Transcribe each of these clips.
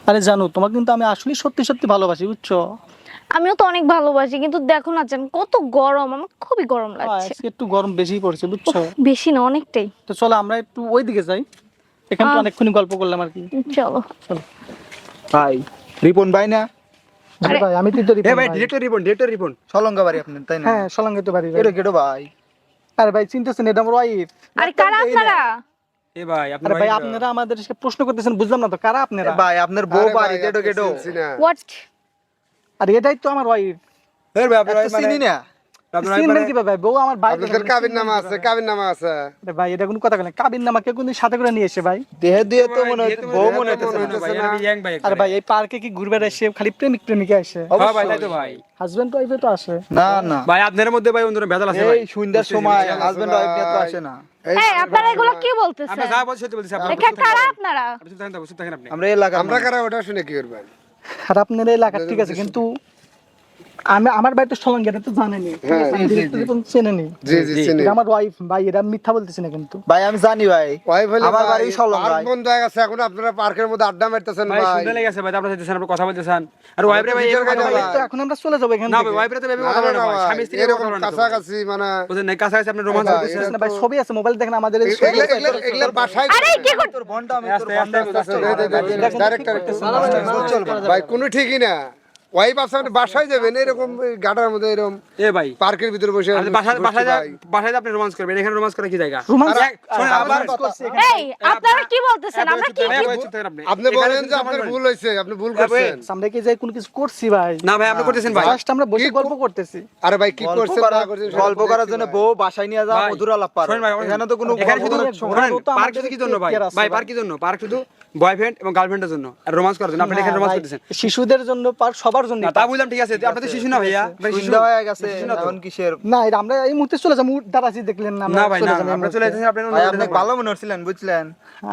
আরে জানো তোমাকে কিন্তু আমি আসলে সত্যি সত্যি ভালোবাসি, বুঝছো? আমিও তো অনেক ভালোবাসি, কিন্তু দেখো না জান কত গরম, আমার খুবই গরম লাগছে। আজকে একটু গরম বেশি পড়ছে, বুঝছো? বেশি না, অনেকটাই। তো চলো আমরা একটু ওই দিকে যাই, এখানে তো অনেকক্ষণ গল্প করলাম আর কি। চলো। ভাই রিপন ভাই না? আরে ভাই আমি তো এ ভাই ডিরেক্টর রিপন সলঙ্গা বাড়ি আপনার, তাই না? হ্যাঁ সলঙ্গে তো বাড়ি ভাই। এটা কেটো ভাই? আরে ভাই চিন্তাছেন এটা আমার ওয়াইফ। আরে কারা আপনারা? এ ভাই আরে ভাই আপনারা আমাদের প্রশ্ন করতেছেন, বুঝলাম না তো কারা আপনারা? ভাই আপনার বউ বাড়ি কেটো কেটো? হোয়াট? আরে এটাই তো আমার ওয়াইফ। এ ভাই আপনারা এত চিনি না? চিনবেন কিভাবে ভাই? বউ আমার ভাই। আপনাদের কাবিন নামা আছে, কাবিন নামা আছে। আরে ভাই এটা কোনো কথা বলেন, কাবিন নামাকে কোন সাথে করে নিয়ে এসে ভাই? দেহে দিয়ে তো মনে হচ্ছে বউ মনে হচ্ছে না। ভাই আমি ইয়াং ভাই। আরে ভাই এই পার্কে কি ঘুরবে এসে খালি প্রেমিক প্রেমিকা আসে? হ্যাঁ ভাই তাই তো ভাই। হাজবেন্ড ওয়াইফে তো আসে। না না ভাই আপনাদের মধ্যে ভাই অন্যরা ভেজাল আছে ভাই। এই সন্ধ্যার সময় হাজবেন্ড ওয়াইফ নিয়ে তো আসে না। এই আপনারা এগুলো কি বলতেছেন? আপনি যা বলছেন সত্যি বলতেছেন আপনি। এখানে কারা আপনারা? আপনি চুপ থাকেন আপনি। আমরা এলাকা আমরা কারা ওটা শুনে কি করবেন? আর আপনার এলাকা ঠিক আছে, কিন্তু আমি আমার বাড়ি তো সলঙ্গে, এটা তো জানেনি, চেনেনি। জি জি চিনি। এটা আমার ওয়াইফ ভাই, এটা মিথ্যা বলতেছি না কিন্তু। ভাই আমি জানি ভাই, ওয়াইফ হলো আমার বাড়ি সলং পার্ক ভাই। বন্ধ হয়ে গেছে, এখন আপনারা পার্কের মধ্যে আড্ডা মারতেছেন ভাই ভাই। শুনতে লেগে গেছে ভাই, আপনারা চাইতেছেন আপনি কথা বলতেছেন। আর ওয়াইফ রে ভাই এরকম কথা ভাই, বলে। তো এখন আমরা চলে যাবো এখান না থেকে। ভাই ওয়াইফ রে তো ভেবে না, কথা বলে না, না ভাই। ভাই, স্বামী স্ত্রী এরকম কথা বলে না। কাছাকাছি মানে বুঝেন না কাছাকাছি আপনি রোমান্স ভাই, করতেছেন। না ভাই ছবি আছে, মোবাইল দেখেন আমাদের এই ছবি আছে। এগুলা বাসায় আরে কি কর? তোর বোনটা আমি তোর আস্তে বোনটা আস্তে ডাইরেক্টর ভাই কোনো ঠিকই না। ওয়াইফ আছে আপনি বাসায় যাবেন এরকম গাটার মধ্যে এরকম এ ভাই পার্কের ভিতরে বসে আপনি বাসায় আপনি রোমান্স করবেন, এখানে রোমান্স করে কি জায়গা? রোমান্স শুনুন আবার আবার করছে এখানে। এই আপনারা কি বলতেছেন? আমরা কি আপনি বলেন যে আপনার ভুল হয়েছে, আপনি ভুল করছেন। আমরা কি যাই কোনো কিছু করছি ভাই? না ভাই আপনি করতেছেন ভাই। জাস্ট আমরা বসে গল্প করতেছি। আরে ভাই কি করছেন না করছেন সব গল্প করার জন্য বউ বাসায় নিয়ে যাওয়া ভাই, মধুর আলাপ পারে। শোনেন ভাই, এখানে তো কোনো এখানে শুধু গল্প শোনেন, করার তো পার্ক আমাদের শুধু কি জন্য ভাই? care আছে ভাই ভাই। পার্ক কি জন্য? পার্ক শুধু বয়ফ্রেন্ড এবং গার্লফ্রেন্ডের জন্য আর রোমান্স করার জন্য। আপনি এখানে রোমান্স ভাই, করতেছেন। শিশুদের জন্য পার্ক সবার জন্য। না তা বুঝলাম ঠিক আছে, আপনি তো শিশু না ভাইয়া। আপনি শিশু সন্ধ্যা হয়ে গেছে শিশু না তো। এখন কিসের? না এটা আমরা এই মুহূর্তে চলে যাবো, দাঁড়াচ্ছি দেখলেন না? আমরা না ভাই চলে না, যাবো এই আপনি চলে মুহূর্তে। এসেছেন আপনি ভাই আপনি ভালো মনে হচ্ছিলেন, বুঝলেন?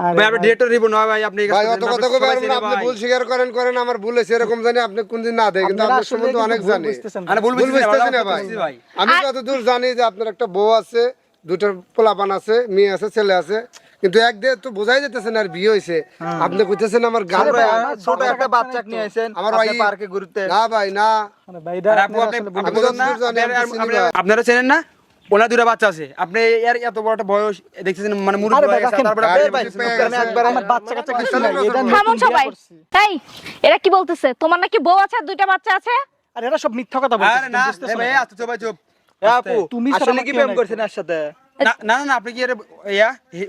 আরে ভাই আপনি ডিরেক্টর রিপোর্ট না ভাই, আপনি ভাই অত কথা কবে পারবেন না, আপনি ভুল স্বীকার করেন করেন আমার ভুল হয়েছে এরকম জানি আপনি কোনদিন না দেয়, কিন্তু আপনারা আপনার আসলে সম্বন্ধে কিন্তু অনেক ভুল জানি। বুঝতেছেন। আরে ভুল ভুল বুঝতেছি না ভাই। বুঝতেছি ভাই। আমি যতদূর জানি যে আপনার একটা বউ আছে, দুটো পোলাপান আছে, মেয়ে আছে, ছেলে আছে, কিন্তু এক দিয়ে তো বোঝাই যেতেছে না আর বিয়ে হয়েছে। আপনি কইতেছেন আমার গান আরে ভাই, ভাই, আমার ছোট বাবা একটা কাছে বাচ্চা নাই নিয়ে তো। আইছেন আমার আপনি ভাই- পার্কে ঘুরতে। না ভাই না। আরে ভাই, এটা আর আপু আপনারা আপনি আসলে ভুল আপনি বুঝতেছেন। না, যতদূর জানি আমি চিনি ভাই। আপনারা চেনেন না? ওনার দুটো বাচ্চা আছে, আপনি এর এত বড় একটা বয়স দেখতেছেন, মানে মুরব্বি আরে ভাই, হয়ে গেছে, রাখেন। তারপরে আরে আপনি ভাই, বলতেছেন, পেয়ে আমি গেছে। একবার আমার বাচ্চা কাচ্চা কিছু নাই, এটা থামুন নতুন বিয়ে সবাই। করছি। এই এরা কি বলতেছে? তোমার নাকি বউ আছে আর দুইটা বাচ্চা আছে? আর এরা সব মিথ্যা কথা বলছে, আরে না এ ভাই আস্তে চুপ ভাই চুপ। এ আপু তুমি ছাড়া আসলে আমার কি কেউ প্রেম নাই। করছেন এর সাথে? না না না, আপনি কি এর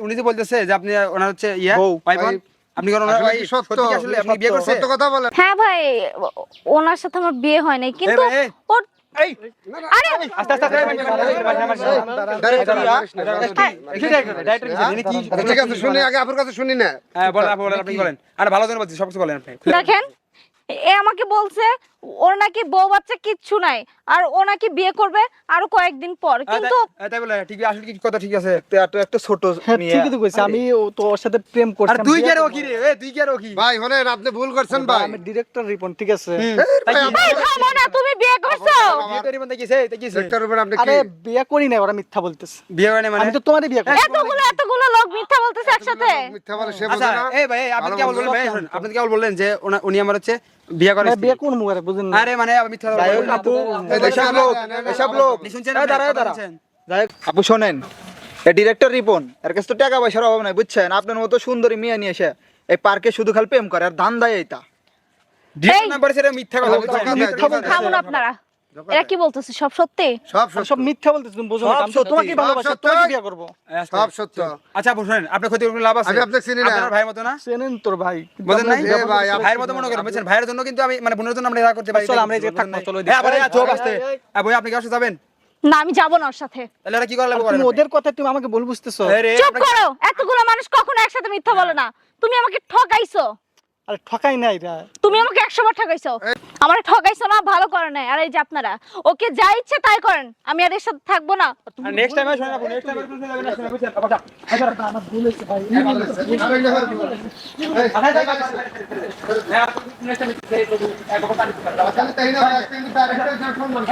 উনি তো বলতেছে যে আপনি ওনার হচ্ছে বউ। ওয়াইফ হন। আপনি কি ওনার আসলে ভাই কি সত্য? সত্যি কি আসলে আপনি বিয়ে করছেন? সত্য কথা বলেন। হ্যাঁ ভাই, ওনার সাথে আমার বিয়ে হয় নাই, কিন্তু ভাই, এই। ওর এই আরে আস্তে আস্তে ডাইরেক্টর মারিস না, কি ঠিক আছে শুনি আগে আপনার কাছে শুনি না। হ্যাঁ বলেন আপনি বলেন। আর ভালো জন্য বলছি, সবকিছু বলেন আপনি। দেখেন, এ আমাকে বলছে ওর নাকি বউ বাচ্চা কিচ্ছু নাই, আর ও নাকি বিয়ে করবে আরো কয়েকদিন পর, কিন্তু তাই বলে ঠিক আসলে কি কথা ঠিক আছে? একটা ছোট হ্যাঁ মেয়ে। ঠিকই তো কইছি, আমি তো ওর সাথে প্রেম আর করতাম। তুই কি আর ও কি রে? তুই কি আর ও কি? ভাই হলেন আপনি ভুল করছেন ভাই। আমি ডিরেক্টর রিপন, ঠিক আছে? তাই কি? এই থামো না, তুমি বিয়ে করছো? বিয়ে তো রিবন দেখিছে, দেখিছে। ডাক্তার উপর আপনি আরে কি বিয়ে করি না, ওরা মিথ্যা বলতেছে। বিয়ে হয় না মানে? আমি তো তোমারই বিয়ে করি। এতগুলো লোক মিথ্যা বলতেছে একসাথে। মিথ্যা বলে সে আচ্ছা বোঝে না। এই ভাই আপনি কেবল বললেন ভাই, শুনুন, আপনি কেবল বললেন যে উনি আমার হচ্ছে বিয়ে করে। ভাই, বিয়ে কোন মুখে বুঝেন না? আরে মানে মিথ্যা কথা যাই হোক বলবেন। আপু, এই দেখছেন এসব লোক না, না, না, এসব না, লোক আপনি শুনছেন? এই দাঁড়া, এই দাঁড়া। যাই হোক, আপু শোনেন, এই ডিরেক্টর রিপন এর কাছে তো টাকা পয়সার অভাব নাই, বুঝছেন? আপনার মতো সুন্দরী মেয়ে নিয়ে এসে এই পার্কে শুধু খালি প্রেম করে আর ধান দেয় এইটা। ডিরেক্ট নাম্বার সেটা মিথ্যা কথা বলছেন। মিথ্যা বলতেছে। থামুন আপনারা, এরা কি বলতেছে সব সত্যি? সব আর সব সত্য মিথ্যা বলতেছে, তুমি বুঝো না? সব আমি তো তোমাকে সত্যি, ভালোবাসি, সব তোমাকে সত্যি। বিয়ে করব। সব সত্য। আচ্ছা আপু শুনেন, আপনার ক্ষতি কোনো লাভ আছে? আমি আপনাকে চিনি না। আপনার ভাইয়ের মতো না? চেনেন তোর ভাই, কিন্তু বুঝেন আমরা নাই? বিয়ে এ ভাই, করবো। ভাইয়ের মতো মনে করেন, বুঝছেন? ভাইয়ের জন্য কিন্তু আমি মানে বোনের জন্য আমরা এটা করতে পারি। চলো আমরা এই যে থাকবো, চলো এই দিকে। হ্যাঁ আবার চোখ আসতে। ভাই আপনি কি আসতে যাবেন? না, আমি যাবো না ওর সাথে। তাহলে ওরা কি করে লাগবে? তুমি ওদের কথা তুমি আমাকে ভুল বুঝতেছো। চুপ করো, এতগুলো মানুষ কখনো একসাথে মিথ্যা বলে না। তুমি আমাকে ঠকাইছো, আরে ঠকাই নাই রা। তুমি আমাকে 100 বার ঠকাইছো। আমারে ঠকাইছো না, ভালো করে নাই। আর এই যে আপনারা ওকে যা ইচ্ছে তাই করেন, আমি আর এর সাথে থাকবো না। নেক্সট টাইমে শুনেন আপু, নেক্সট টাইমে শুনে যাবেন না, শুনে বুঝছেন? আচ্ছা আমার ভুল হয়েছে ভাই। তাই না, একদিন ডাইরেক্টর সম্মান।